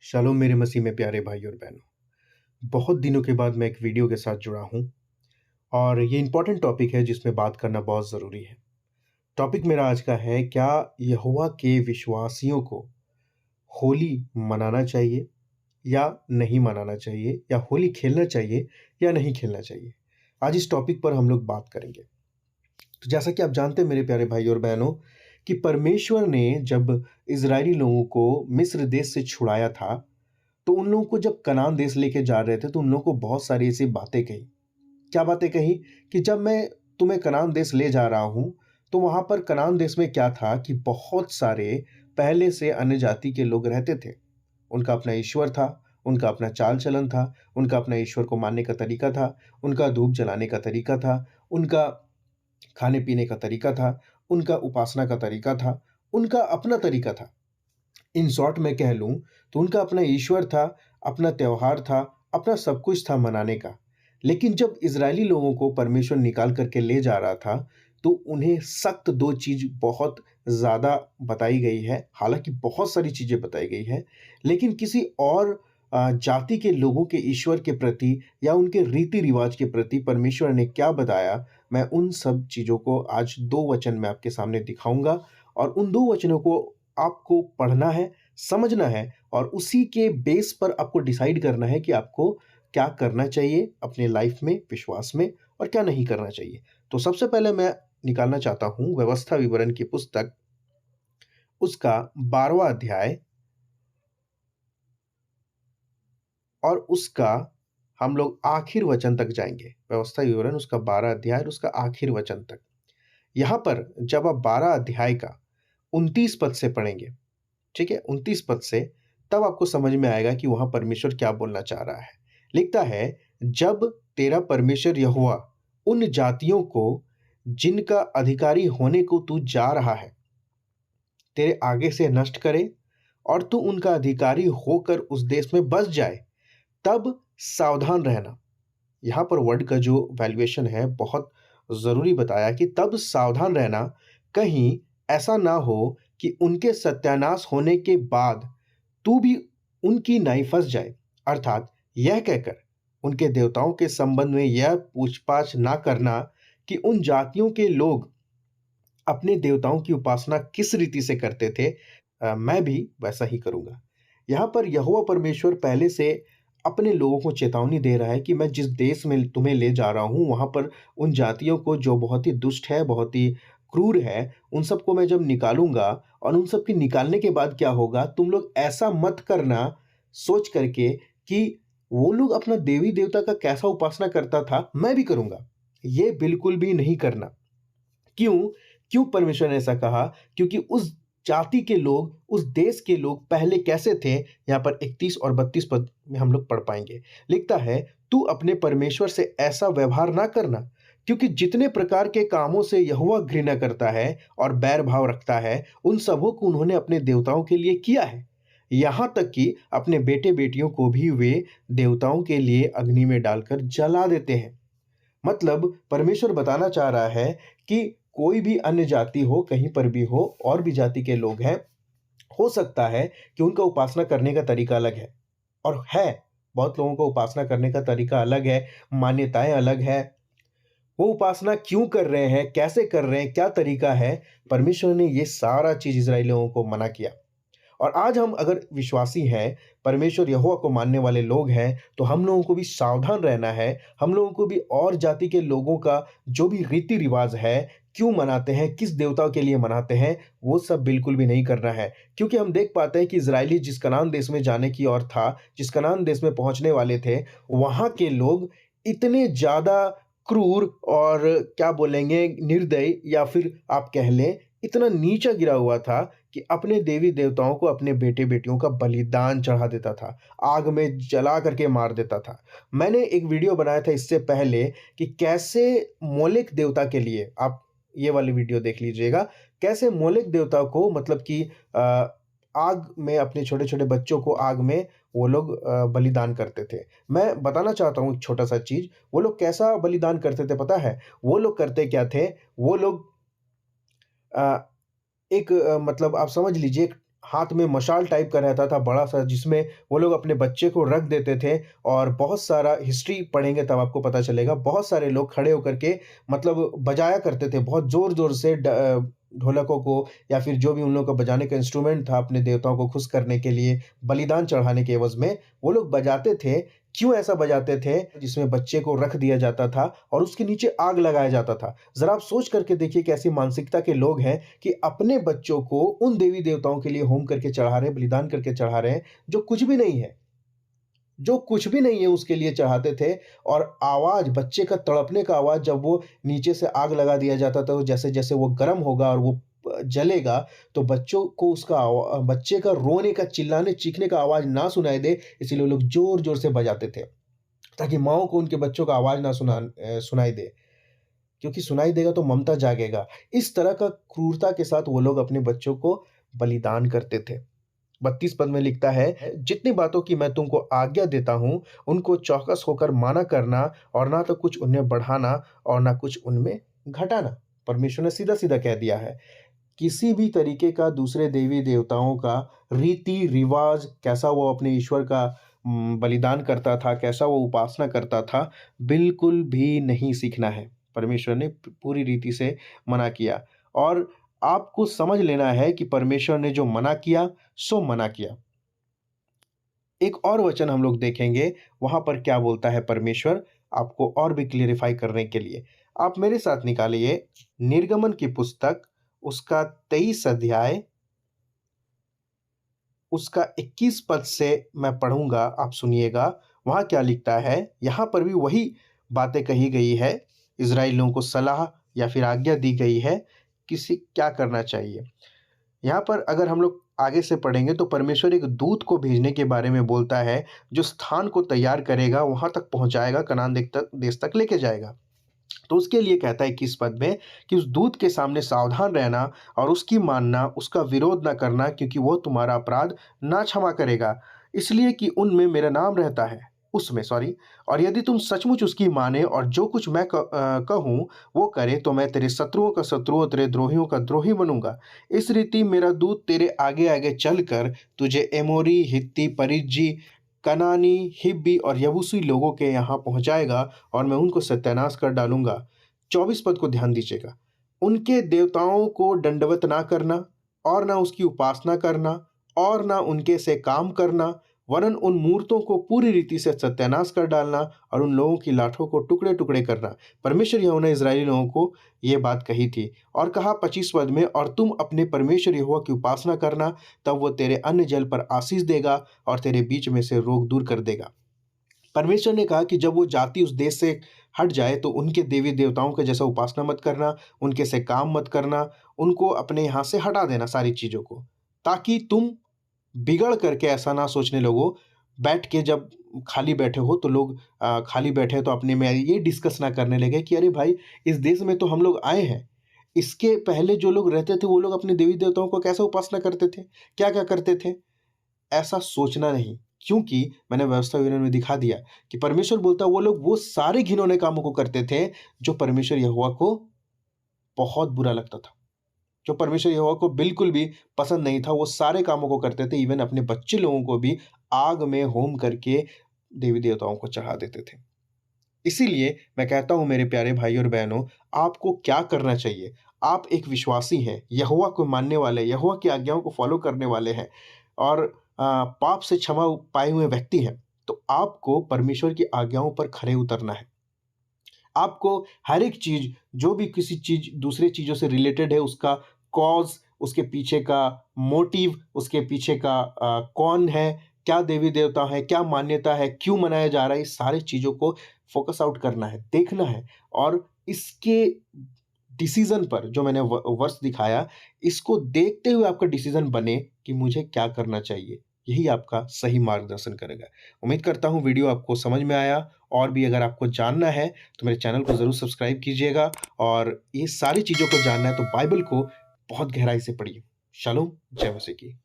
Shalom मेरे मसीह में प्यारे भाई और बहनों। बहुत दिनों के बाद मैं एक वीडियो के साथ जुड़ा हूँ और ये इम्पोर्टेंट टॉपिक है जिसमें बात करना बहुत ज़रूरी है। टॉपिक मेरा आज का है, क्या यहोवा के विश्वासियों को होली मनाना चाहिए या नहीं मनाना चाहिए, या होली खेलना चाहिए या नहीं खेलना चाहिए। आज इस टॉपिक पर हम लोग बात करेंगे। तो जैसा कि आप जानते हैं मेरे प्यारे भाई और बहनों, कि परमेश्वर ने जब इज़राइली लोगों को मिस्र देश से छुड़ाया था, तो उन लोगों को जब कनान देश लेके जा रहे थे, तो उन लोगों को बहुत सारी ऐसी बातें कही। क्या बातें कही? कि जब मैं तुम्हें कनान देश ले जा रहा हूँ, तो वहाँ पर कनान देश में क्या था कि बहुत सारे पहले से अन्य जाति के लोग रहते थे। उनका अपना ईश्वर था, उनका अपना चाल-चलन था, उनका अपना ईश्वर को मानने का तरीका था, उनका धूप जलाने का तरीका था, उनका खाने-पीने का तरीका था, उनका उपासना का तरीका था, उनका अपना तरीका था। इन शॉर्ट मैं कह लूँ, तो उनका अपना ईश्वर था, अपना त्योहार था, अपना सब कुछ था मनाने का। लेकिन जब इज़राइली लोगों को परमेश्वर निकाल कर के ले जा रहा था, तो उन्हें सख्त 2 चीज़ बहुत ज़्यादा बताई गई है। हालाँकि बहुत सारी चीज़ें बताई गई हैं, लेकिन किसी और जाति के लोगों के ईश्वर के प्रति या उनके रीति-रिवाज के प्रति परमेश्वर ने क्या बताया, मैं उन सब चीज़ों को आज 2 वचन में आपके सामने दिखाऊँगा, और उन 2 वचनों को आपको पढ़ना है, समझना है, और उसी के बेस पर आपको डिसाइड करना है कि आपको क्या करना चाहिए अपने लाइफ में, विश्वास में, और क्या नहीं करना चाहिए। तो सबसे पहले मैं निकालना चाहता हूँ व्यवस्था विवरण की पुस्तक, उसका 12वाँ अध्याय, और उसका हम लोग आखिर वचन तक जाएँगे। व्यवस्था विवरण उसका 12 अध्याय और उसका आखिर वचन तक। यहाँ पर जब आप 12 अध्याय का 29 पद से पढ़ेंगे, ठीक है? 29 पद से, तब आपको समझ में आएगा कि वहाँ परमेश्वर क्या बोलना चाह रहा है। लिखता है, "जब तेरा परमेश्वर यहोवा उन जातियों को जिनका अधिकारी होने को तू जा रहा है, तेरे आगे से नष्ट करे और तू उनका अधिकारी होकर उस देश में बस जाए, तब सावधान रहना।" यहाँ पर वर्ड का जो वैल्यूएशन है बहुत ज़रूरी बताया, कि तब सावधान रहना, कहीं ऐसा ना हो कि उनके सत्यानाश होने के बाद तू भी उनकी नाई फँस जाए। अर्थात यह कहकर उनके देवताओं के संबंध में यह पूछ-पाछ ना करना कि उन जातियों के लोग अपने देवताओं की उपासना किस रीति से करते थे, मैं भी वैसा ही करूँगा। यहाँ पर यहोवा परमेश्वर पहले से अपने लोगों को चेतावनी दे रहा है कि मैं जिस देश में तुम्हें ले जा रहा हूँ, वहाँ पर उन जातियों को जो बहुत ही दुष्ट है, बहुत ही क्रूर है, उन सबको मैं जब निकालूँगा, और उन सब के निकालने के बाद क्या होगा, तुम लोग ऐसा मत करना सोच करके कि वो लोग अपना देवी-देवता का कैसा उपासना करता था, मैं भी करूँगा। ये बिल्कुल भी नहीं करना। क्यों? क्यों परमेश्वर ने ऐसा कहा? क्योंकि उस जाति के लोग, उस देश के लोग पहले कैसे थे, यहाँ पर 31 और 32 पद में हम लोग पढ़ पाएँगे। लिखता है, "तू अपने परमेश्वर से ऐसा व्यवहार ना करना, क्योंकि जितने प्रकार के कामों से यहोवा घृणा करता है और बैर भाव रखता है, उन सबों को उन्होंने अपने देवताओं के लिए किया है। यहाँ तक कि अपने बेटे-बेटियों को भी वे देवताओं के लिए अग्नि में डालकर जला देते हैं।" मतलब परमेश्वर बताना चाह रहा है कि कोई भी अन्य जाति हो, कहीं पर भी हो, और भी जाति के लोग हैं, हो सकता है कि उनका उपासना करने का तरीका अलग है, और है, बहुत लोगों का उपासना करने का तरीका अलग है, मान्यताएँ अलग है। वो उपासना क्यों कर रहे हैं, कैसे कर रहे हैं, क्या तरीका है, परमेश्वर ने ये सारा चीज़ इज़राइली लोगों को मना किया। और आज हम अगर विश्वासी हैं, परमेश्वर यहोवा को मानने वाले लोग हैं, तो हम लोगों को भी सावधान रहना है। हम लोगों को भी और जाति के लोगों का जो भी रीति-रिवाज है, क्यों मनाते हैं, किस देवता के लिए मनाते हैं, वो सब बिल्कुल भी नहीं करना है। क्योंकि हम देख पाते हैं कि इज़राइली जिस कनान देश में जाने की ओर था, जिस कनान देश में पहुँचने वाले थे, वहाँ के लोग इतने ज़्यादा क्रूर और क्या बोलेंगे, निर्दयी, या फिर आप कह लें इतना नीचा गिरा हुआ था कि अपने देवी-देवताओं को, अपने बेटे-बेटियों का बलिदान चढ़ा देता था, आग में जला करके मार देता था। मैंने एक वीडियो बनाया था इससे पहले कि कैसे मोलेक देवता के लिए, आप ये वाली वीडियो देख लीजिएगा, कैसे मोलेक देवता को मतलब कि आग में अपने छोटे-छोटे बच्चों को आग में वो लोग बलिदान करते थे। मैं बताना चाहता हूँ एक छोटा-सा चीज़, वो लोग कैसा बलिदान करते थे पता है? वो लोग करते क्या थे? वो लोग अ, एक मतलब आप समझ लीजिए, एक हाथ में मशाल टाइप का रहता था बड़ा-सा, जिसमें वो लोग अपने बच्चे को रख देते थे और बहुत सारा हिस्ट्री पढ़ेंगे तब आपको पता चलेगा, बहुत सारे लोग खड़े होकर के मतलब बजाया करते थे बहुत ज़ोर-ज़ोर से ढोलकों को या फिर जो भी उन लोगों का बजाने का इंस्ट्रूमेंट था अपने देवताओं को खुश करने के लिए, बलिदान चढ़ाने के एवज़ में, वो लोग बजाते थे। क्यों ऐसा बजाते थे? जिसमें बच्चे को रख दिया जाता था और उसके नीचे आग लगाया जाता था। ज़रा आप सोच करके देखिए कैसी मानसिकता के लोग हैं कि अपने बच्चों को उन देवी-देवताओं के लिए होम करके चढ़ा रहे हैं, बलिदान करके चढ़ा रहे हैं, जो कुछ भी नहीं है। जो कुछ भी नहीं है उसके लिए चढ़ाते थे और आवाज़ बच्चे का तड़पने का आवाज़ जब वो नीचे से आग लगा दिया जाता था, तो जैसे-जैसे वो गर्म होगा और वो जलेगा, तो बच्चों को उसका बच्चे का रोने का, चिल्लाने, चीखने का आवाज़ ना सुनाई दे, इसीलिए वो लोग ज़ोर-ज़ोर से बजाते थे, ताकि माँओं को उनके बच्चों का आवाज़ ना सुनाई दे, क्योंकि सुनाई देगा तो ममता जागेगा। इस तरह का क्रूरता के साथ वो लोग अपने बच्चों को बलिदान करते थे। 32 पद में लिखता है, जितनी बातों की मैं तुमको आज्ञा देता हूँ, उनको चौकस होकर माना करना और ना तो कुछ उनमें बढ़ाना और ना कुछ उनमें घटाना। परमेश्वर ने सीधा-सीधा कह दिया है, किसी भी तरीके का दूसरे देवी-देवताओं का रीति-रिवाज, कैसा वो अपने ईश्वर का बलिदान करता था, कैसा वो उपासना करता था, बिल्कुल भी नहीं सीखना है। परमेश्वर ने पूरी रीति से मना किया और आपको समझ लेना है कि परमेश्वर ने जो मना किया, सो मना किया। एक और वचन हम लोग देखेंगे, वहाँ पर क्या बोलता है परमेश्वर, आपको और भी क्लेरिफ़ाई करने के लिए। आप मेरे साथ निकालिए निर्गमन की पुस्तक, उसका 23 अध्याय, उसका 21 पद से मैं पढ़ूँगा, आप सुनिएगा। वहाँ क्या लिखता है, यहाँ पर भी वही बातें कही गई है, इज़राइलियों को सलाह या फिर आज्ञा दी गई है, किसी क्या करना चाहिए। यहाँ पर अगर हम लोग आगे से पढ़ेंगे तो परमेश्वर एक दूत को भेजने के बारे में बोलता है, जो स्थान को तैयार करेगा, वहाँ तक पहुँचाएगा, कनान देश तक लेके जाएगा। तो उसके लिए कहता है 21 पद में कि उस दूत के सामने सावधान रहना और उसकी मानना, उसका विरोध ना करना, क्योंकि वो तुम्हारा अपराध ना क्षमा करेगा, इसलिए कि उनमें मेरा नाम रहता है, उसमें सॉरी। और यदि तुम सचमुच उसकी माने और जो कुछ मैं कहूँ वो करे, तो मैं तेरे शत्रुओं का शत्रु और तेरे द्रोहियों का द्रोही बनूंगा। इस रीति मेरा दूत तेरे आगे आगे चलकर तुझे एमोरी, हित्ती, परिज्जी, कनानी, हिब्बी और यबूसी लोगों के यहाँ पहुँचाएगा और मैं उनको सत्यानाश कर डालूँगा। 24 पद को ध्यान दीजिएगा। उनके देवताओं को दंडवत ना करना और ना उसकी उपासना करना और ना उनके से काम करना, वरन उन मूर्तों को पूरी रीति से सत्यानाश कर डालना और उन लोगों की लाठों को टुकड़े-टुकड़े करना। परमेश्वर यहोवा ने इस्राएली लोगों को ये बात कही थी और कहा 25 पद में, और तुम अपने परमेश्वर यहोवा की उपासना करना, तब वो तेरे अन्न जल पर आशीष देगा और तेरे बीच में से रोग दूर कर देगा। परमेश्वर ने कहा कि जब वो जाति उस देश से हट जाए तो उनके देवी देवताओं के जैसा उपासना मत करना, उनके से काम मत करना, उनको अपने यहाँ से हटा देना सारी चीज़ों को, ताकि तुम बिगड़ करके ऐसा ना सोचने लगो, बैठ के जब खाली बैठे हो तो लोग खाली बैठे हैं तो अपने में ये डिस्कस ना करने लगे कि अरे भाई, इस देश में तो हम लोग आए हैं। इसके पहले जो लोग रहते थे वो लोग अपने देवी देवताओं को कैसे उपासना करते थे? क्या-क्या करते थे? ऐसा सोचना नहीं, क्योंकि मैंने व्यवस्था विवरण में दिखा दिया कि परमेश्वर बोलता है वो लोग वो सारे घिनौने कामों को करते थे जो परमेश्वर यहोवा को बहुत बुरा लगता था। जो परमेश्वर यहोवा को बिल्कुल भी पसंद नहीं था, वो सारे कामों को करते थे, इवन अपने बच्चे लोगों को भी आग में होम करके देवी-देवताओं को चढ़ा देते थे। इसीलिए मैं कहता हूँ मेरे प्यारे भाई और बहनों, आपको क्या करना चाहिए? आप एक विश्वासी हैं, यहोवा को मानने वाले, यहोवा की आज्ञाओं को फ़ॉलो करने वाले हैं और पाप से क्षमा पाए हुए व्यक्ति हैं, तो आपको परमेश्वर की आज्ञाओं पर खरे उतरना है। आपको हर एक चीज़, जो भी किसी चीज़ दूसरे चीज़ों से रिलेटेड है, उसका कॉज़, उसके पीछे का मोटिव, उसके पीछे का कौन है, क्या देवी-देवता हैं, क्या मान्यता है, क्यों मनाया जा रहा है, इस सारी चीज़ों को फ़ोकस आउट करना है, देखना है और इसके डिसीज़न पर जो मैंने वर्स दिखाया, इसको देखते हुए आपका डिसीज़न बने कि मुझे क्या करना चाहिए। यही आपका सही मार्गदर्शन करेगा। उम्मीद करता हूँ वीडियो आपको समझ में आया और भी अगर आपको जानना है तो मेरे चैनल को ज़रूर सब्सक्राइब कीजिएगा और ये सारी चीज़ों को जानना है तो बाइबल को बहुत गहराई से पढ़िए। शालोम, जय मसीह की।